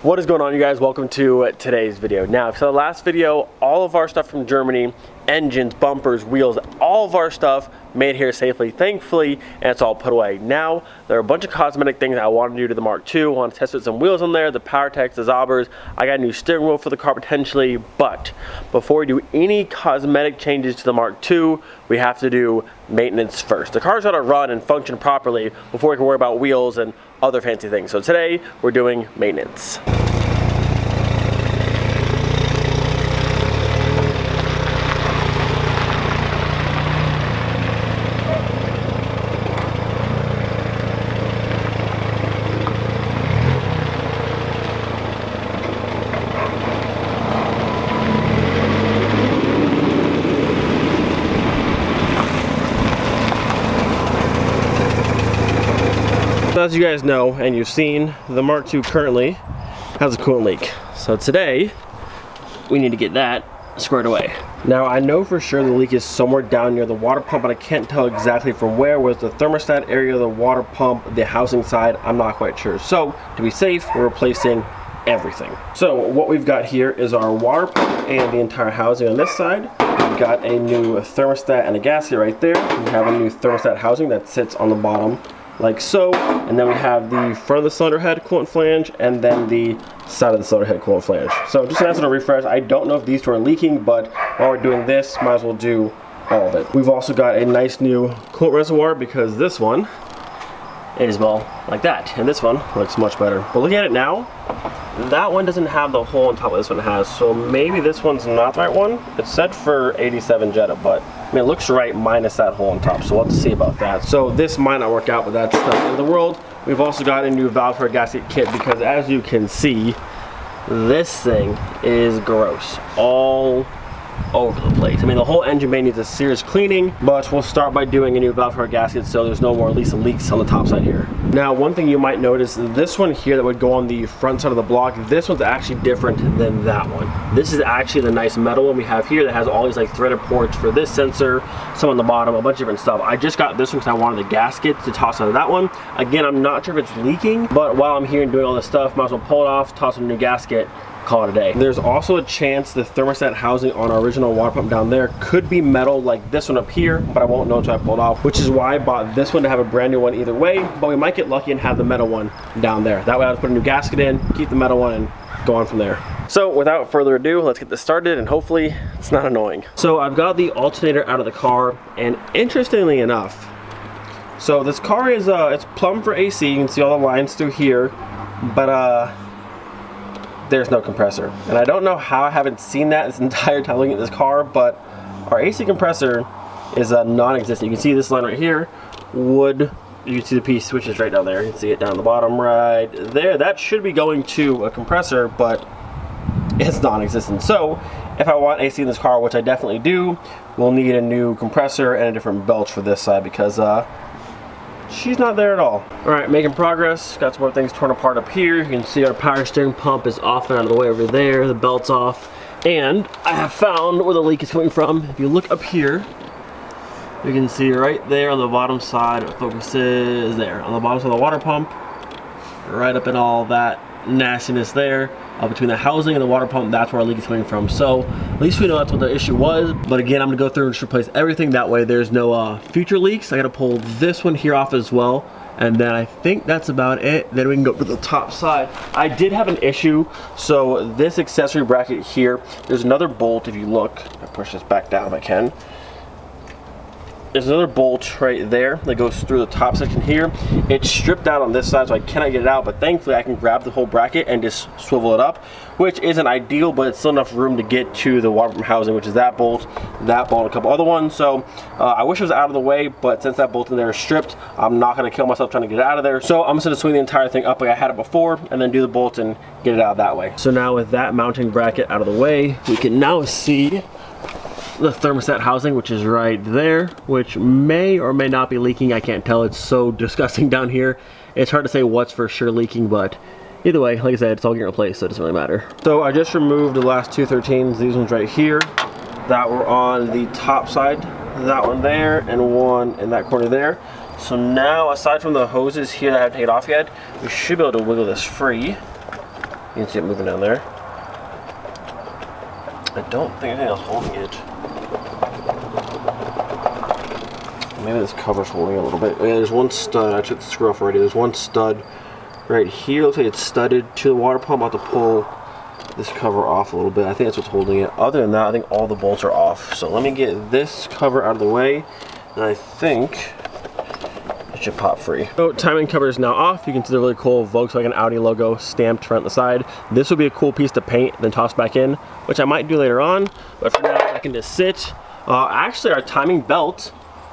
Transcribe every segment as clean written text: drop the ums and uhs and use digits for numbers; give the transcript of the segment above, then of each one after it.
What is going on, you guys? Welcome to today's video. Now, for the last video, all of our stuff from Germany, engines, bumpers, wheels, all of our stuff made here safely, thankfully, and it's all put away. Now, there are a bunch of cosmetic things I want to do to the Mark II. I want to test with some wheels on there, the power techs, the zobbers. I got a new steering wheel for the car potentially, but before we do any cosmetic changes to the Mark II, we have to do maintenance first. The car's got to run and function properly before we can worry about wheels and other fancy things. So today, we're doing maintenance. As you guys know, and you've seen, the Mark II currently has a coolant leak. So today, we need to get that squared away. Now, I know for sure the leak is somewhere down near the water pump, but I can't tell exactly from where. Was the thermostat area, the water pump, the housing side? I'm not quite sure. So, to be safe, we're replacing everything. So, what we've got here is our water pump and the entire housing on this side. We've got a new thermostat and a gasket right there. We have a new thermostat housing that sits on the bottom like so, and then we have the front of the cylinder head coolant flange and then the side of the cylinder head coolant flange. So just an answer to refresh, I don't know if these two are leaking, but while we're doing this, might as well do all of it. We've also got a nice new coolant reservoir because this one is, well, like that, and this one looks much better. But looking at it now, that one doesn't have the hole on top of this one has, so maybe this one's not the right one. It's set for 87 Jetta, but I mean, it looks right minus that hole on top, so we'll have to see about that. So this might not work out, but that's not the end of the world. We've also got a new valve for a gasket kit because, as you can see, this thing is gross all over the place. I mean, the whole engine bay needs a serious cleaning, but we'll start by doing a new valve for our gasket so there's no more leaks on the top side here. Now, one thing you might notice, this one here that would go on the front side of the block, this one's actually different than that one. This is actually the nice metal one we have here that has all these like threaded ports for this sensor, some on the bottom, a bunch of different stuff. I just got this one because I wanted the gasket to toss out of that one. Again, I'm not sure if it's leaking, but while I'm here and doing all this stuff, might as well pull it off, toss in a new gasket, call it a day. There's also a chance the thermostat housing on our original water pump down there could be metal like this one up here, but I won't know until I pull it off, which is why I bought this one to have a brand new one either way, but we might get lucky and have the metal one down there. That way I'll just put a new gasket in, keep the metal one, and go on from there. So without further ado, let's get this started and hopefully it's not annoying. So I've got the alternator out of the car, and interestingly enough, so this car is it's plumbed for AC. You can see all the lines through here, but there's no compressor. And I don't know how I haven't seen that this entire time looking at this car, but our AC compressor is non-existent. You can see this line right here would, you can see the P switches right down there. You can see it down the bottom right there. That should be going to a compressor, but it's non-existent. So if I want AC in this car, which I definitely do, we'll need a new compressor and a different belch for this side because she's not there at all. All right, making progress. Got some more things torn apart up here. You can see our power steering pump is off and out of the way over there. The belt's off. And I have found where the leak is coming from. If you look up here, you can see right there on the bottom side, it focuses there, on the bottom side of the water pump, right up in all that nastiness there. Between the housing and the water pump, that's where our leak is coming from. So at least we know that's what the issue was. But again, I'm gonna go through and just replace everything. That way there's no future leaks. I gotta pull this one here off as well. And then I think that's about it. Then we can go to the top side. I did have an issue. So this accessory bracket here, there's another bolt. If you look, I push this back down if I can. There's another bolt right there that goes through the top section here. It's stripped out on this side, so I cannot get it out, but thankfully I can grab the whole bracket and just swivel it up, which isn't ideal, but it's still enough room to get to the water pump housing, which is that bolt, and a couple other ones. So I wish it was out of the way, but since that bolt in there is stripped, I'm not gonna kill myself trying to get it out of there. So I'm just gonna swing the entire thing up like I had it before, and then do the bolt and get it out that way. So now with that mounting bracket out of the way, we can now see the thermostat housing, which is right there, which may or may not be leaking. I can't tell. It's so disgusting down here. It's hard to say what's for sure leaking, but either way, like I said, it's all getting replaced, so it doesn't really matter. So I just removed the last two 13s, these ones right here, that were on the top side, that one there, and one in that corner there. So now, aside from the hoses here that I haven't taken off yet, we should be able to wiggle this free. You can see it moving down there. I don't think anything else holding it. Maybe this cover's holding it a little bit. Yeah, there's one stud. I took the screw off already. There's one stud right here. Looks like it's studded to the water pump. I'm about to pull this cover off a little bit. I think that's what's holding it. Other than that, I think all the bolts are off. So let me get this cover out of the way, and I think it should pop free. So timing cover is now off. You can see the really cool Volkswagen Audi logo stamped front and the side. This will be a cool piece to paint, then toss back in, which I might do later on. But for now, I can just sit. Actually, our timing belt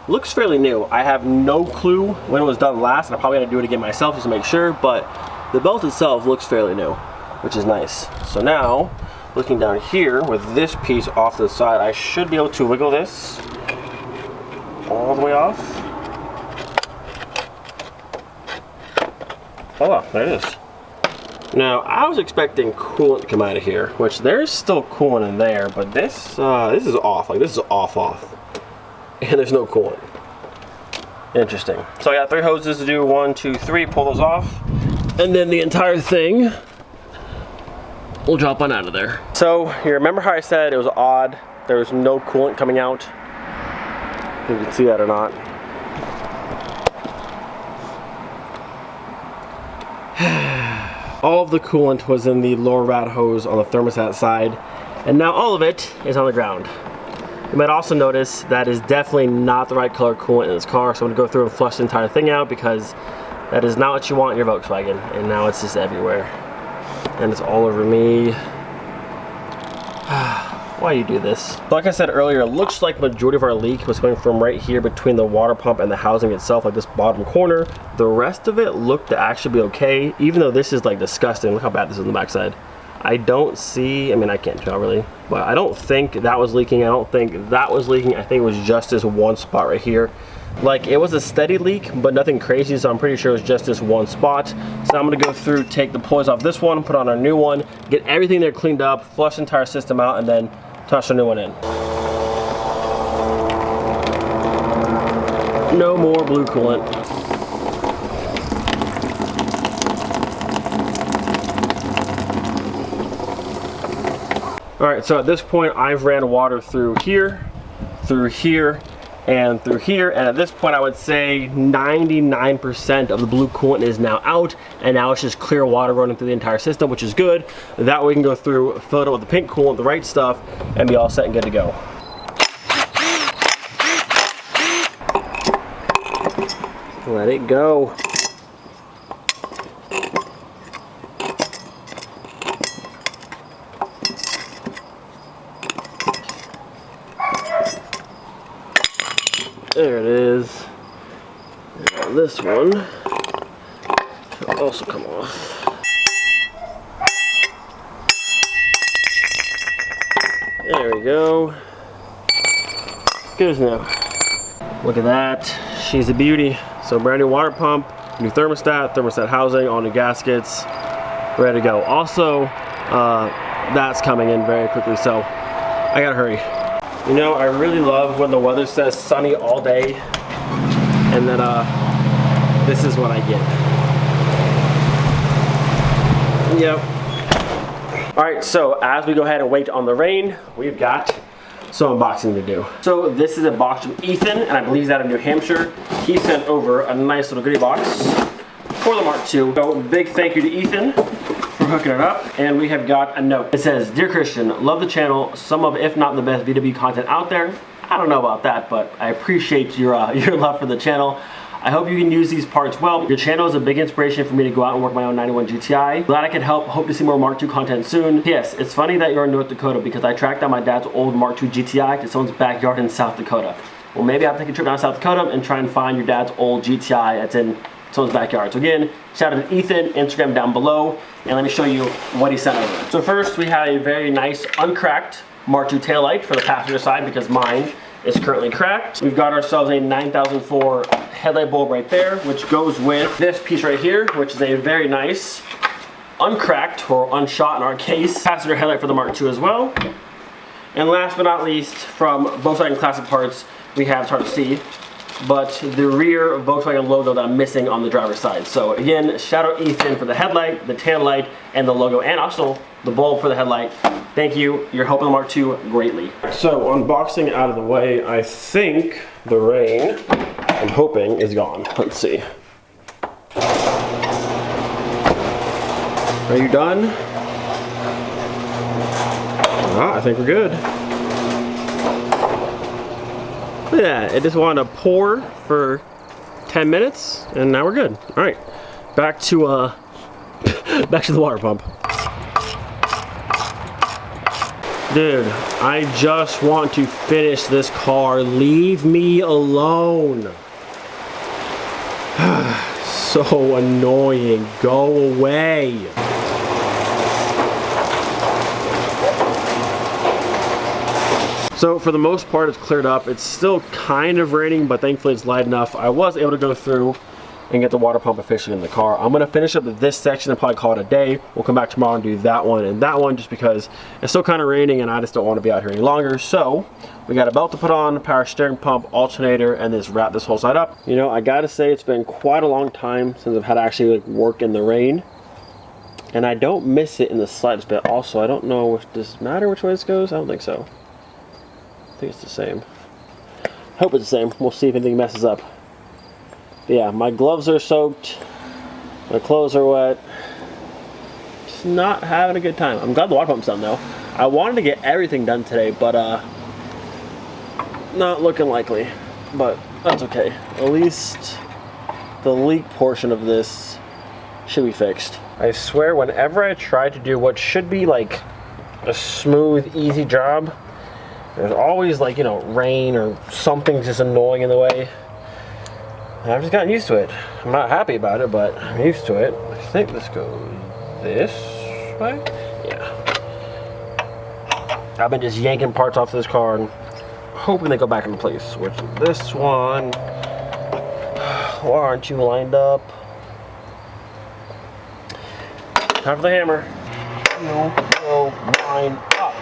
looks fairly new. I have no clue when it was done last, and I probably gotta do it again myself just to make sure, but the belt itself looks fairly new, which is nice. So now, looking down here with this piece off to the side, I should be able to wiggle this all the way off. Oh, there it is. Now, I was expecting coolant to come out of here, which there's still coolant in there, but this is off. Like, this is off. And there's no coolant. Interesting. So I got 3 hoses to do. 1, 2, 3. Pull those off, and then the entire thing will drop on out of there. So you remember how I said it was odd? There was no coolant coming out. If you can see that or not. All of the coolant was in the lower rat hose on the thermostat side, and now all of it is on the ground. You might also notice that is definitely not the right color coolant in this car, so I'm gonna go through and flush the entire thing out because that is not what you want in your Volkswagen, and now it's just everywhere. And it's all over me. Why do you do this? Like I said earlier, it looks like the majority of our leak was coming from right here between the water pump and the housing itself, like this bottom corner. The rest of it looked to actually be okay, even though this is like disgusting. Look how bad this is on the backside. I don't see, I mean, I can't tell really, but I don't think that was leaking. I don't think that was leaking. I think it was just this one spot right here. Like, it was a steady leak, but nothing crazy, so I'm pretty sure it was just this one spot. So I'm gonna go through, take the pulleys off this one, put on our new one, get everything there cleaned up, flush the entire system out, and then toss the new one in. No more blue coolant. All right, so at this point, I've ran water through here, and through here, and at this point, I would say 99% of the blue coolant is now out, and now it's just clear water running through the entire system, which is good. That way we can go through, fill it up with the pink coolant, the right stuff, and be all set and good to go. Let it go. There it is. Now this one will also come off. There we go. Good as new. Look at that. She's a beauty. So brand new water pump, new thermostat housing, all new gaskets, ready to go. Also, that's coming in very quickly, so I gotta hurry. You know, I really love when the weather says sunny all day, and then this is what I get. Yep. All right, so as we go ahead and wait on the rain, we've got some unboxing to do. So this is a box from Ethan, and I believe he's out of New Hampshire. He sent over a nice little goodie box for the Mark II. So big thank you to Ethan for hooking it up. And we have got a note. It says, "Dear Christian, love the channel, some of if not the best VW content out there." I don't know about that, but I appreciate your love for the channel. I hope you can use these parts well. Your channel is a big inspiration for me to go out and work my own 91 GTI. Glad I could help. Hope to see more Mark II content soon. Yes, it's funny that you're in North Dakota because I tracked down my dad's old Mark II GTI to someone's backyard in South Dakota. Well, maybe I'll take a trip down to South Dakota and try and find your dad's old GTI that's in someone's backyard. So again, shout out to Ethan, Instagram down below, and let me show you what he sent over. So first, we have a very nice uncracked Mark II taillight for the passenger side because mine is currently cracked. We've got ourselves a 9004 headlight bulb right there, which goes with this piece right here, which is a very nice uncracked or unshot in our case passenger headlight for the Mark II as well. And last but not least, from Volkswagen Classic Parts, we have, it's hard to see, but the rear Volkswagen logo that I'm missing on the driver's side. So again, shout out Ethan for the headlight, the tail light, and the logo, and also the bulb for the headlight. Thank you. You're helping the Mark II greatly. So unboxing out of the way, I think the rain, I'm hoping, is gone. Let's see. Are you done? I think we're good. Look at that, it just wanted to pour for 10 minutes and now we're good. All right, back to back to the water pump. Dude, I just want to finish this car. Leave me alone. So annoying, go away. So for the most part, it's cleared up. It's still kind of raining, but thankfully it's light enough. I was able to go through and get the water pump officially in the car. I'm gonna finish up this section and probably call it a day. We'll come back tomorrow and do that one and that one just because it's still kind of raining and I just don't want to be out here any longer. So we got a belt to put on, power steering pump, alternator, and just wrap this whole side up. You know, I gotta say it's been quite a long time since I've had to actually like work in the rain. And I don't miss it in the slightest bit. Also, I don't know if this matter which way this goes. I don't think so. I think it's the same. Hope it's the same. We'll see if anything messes up. But yeah, my gloves are soaked. My clothes are wet. Just not having a good time. I'm glad the water pump's done though. I wanted to get everything done today, but not looking likely. But that's okay. At least the leak portion of this should be fixed. I swear whenever I try to do what should be like a smooth, easy job, there's always like, you know, rain or something just annoying in the way. And I've just gotten used to it. I'm not happy about it, but I'm used to it. I think this goes this way? Yeah. I've been just yanking parts off this car and hoping they go back into place. Which this one, why aren't you lined up? Time for the hammer. You go line up.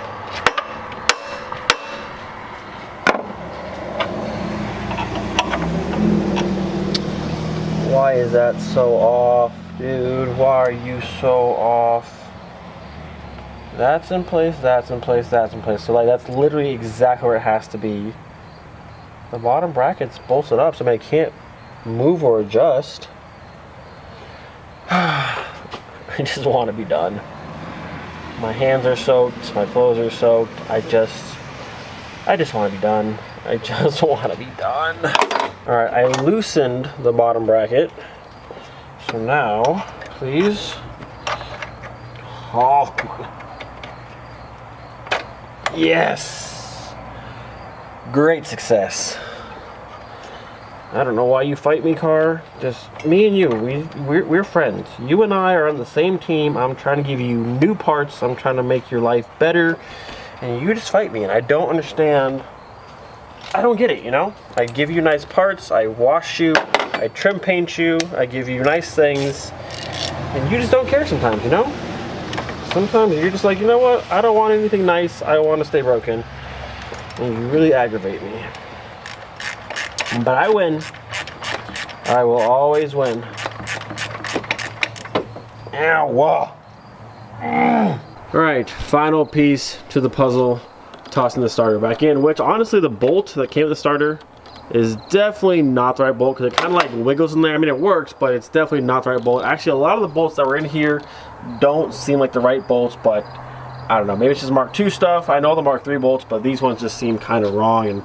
Why is that so off, dude? Why are you so off? That's in place, that's in place, that's in place. So like that's literally exactly where it has to be. The bottom bracket's bolted up, so I mean, I can't move or adjust. I just want to be done. My hands are soaked, my clothes are soaked. I just want to be done. I just want to be done. All right, I loosened the bottom bracket. So now, please. Oh, yes. Great success. I don't know why you fight me, car. Just me and you, we're friends. You and I are on the same team. I'm trying to give you new parts. I'm trying to make your life better. And you just fight me, and I don't understand. I don't get it, you know? I give you nice parts, I wash you, I trim paint you, I give you nice things, and you just don't care sometimes, you know? Sometimes you're just like, you know what? I don't want anything nice, I want to stay broken. And you really aggravate me. But I win. I will always win. Ow! Alright, final piece to the puzzle. Tossing the starter back in, which honestly the bolt that came with the starter is definitely not the right bolt because it kind of like wiggles in there. I mean, it works, but it's definitely not the right bolt. Actually, a lot of the bolts that were in here don't seem like the right bolts, but I don't know, maybe it's just Mark II stuff. I know the Mark III bolts, but these ones just seem kind of wrong, and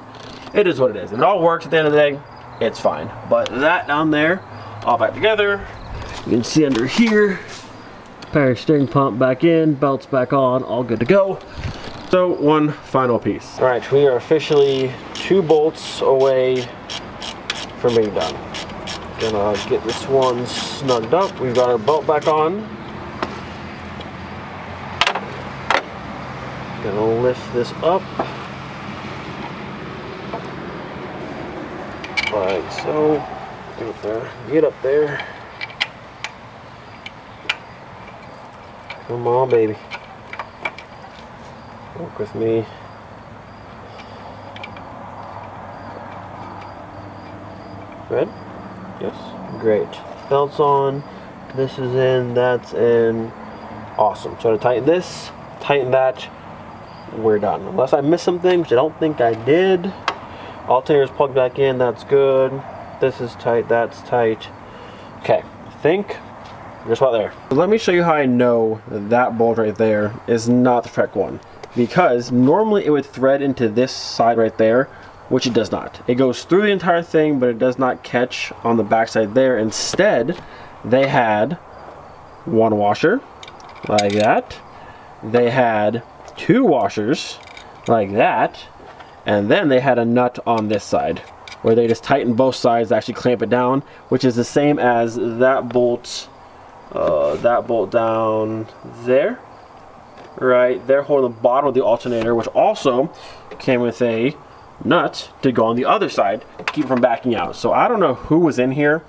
it is what it is. If it all works at the end of the day, it's fine. But that down there, all back together. You can see under here, power steering pump back in, belts back on, all good to go. So one final piece. All right, we are officially 2 bolts away from being done. Gonna get this one snugged up. We've got our belt back on. Gonna lift this up. Like so. Get up there. Get up there. Come on, baby. Work with me. Red? Yes. Great. Belt's on. This is in. That's in. Awesome. So to tighten this, tighten that, we're done. Unless I missed something, which I don't think I did. Alternator's plugged back in. That's good. This is tight. That's tight. Okay. I think just about there. Let me show you how I know that bolt right there is not the correct one. Because normally it would thread into this side right there, which it does not. It goes through the entire thing, but it does not catch on the back side there. Instead, they had one washer like that. They had two washers like that. And then they had a nut on this side where they just tighten both sides to actually clamp it down, which is the same as that bolt down there. Right, they're holding the bottom of the alternator, which also came with a nut to go on the other side to keep it from backing out. So I don't know who was in here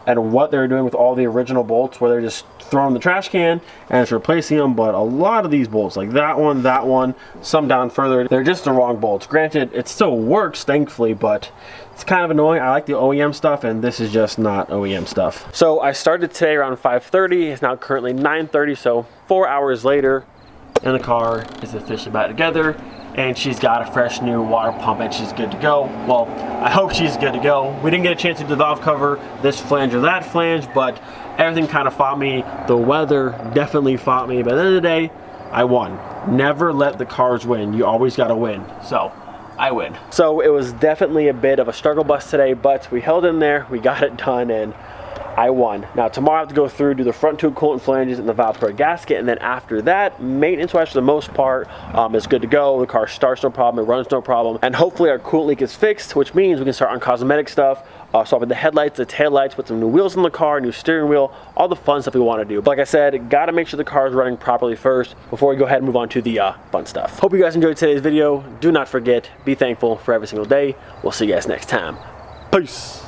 and what they were doing with all the original bolts, where they're just throwing the trash can and it's replacing them. But a lot of these bolts, like that one, some down further, they're just the wrong bolts. Granted, it still works, thankfully, but it's kind of annoying. I like the OEM stuff, and this is just not OEM stuff. So I started today around 5:30. It's now currently 9:30, so 4 hours later, and the car is officially back together, and she's got a fresh new water pump and she's good to go. Well, I hope she's good to go. We didn't get a chance to do the valve cover, this flange or that flange, but everything kind of fought me. The weather definitely fought me, but at the end of the day, I won. Never let the cars win. You always got to win. So I win. So it was definitely a bit of a struggle bus today, but we held in there, we got it done, and I won. Now tomorrow I have to go through, do the front two coolant flanges and the valve cover gasket, and then after that, maintenance-wise for the most part, is good to go. The car starts no problem, it runs no problem, and hopefully our coolant leak is fixed, which means we can start on cosmetic stuff, swap in the headlights, the taillights, put some new wheels in the car, new steering wheel, all the fun stuff we want to do. But like I said, gotta make sure the car is running properly first before we go ahead and move on to the fun stuff. Hope you guys enjoyed today's video. Do not forget, be thankful for every single day. We'll see you guys next time. Peace.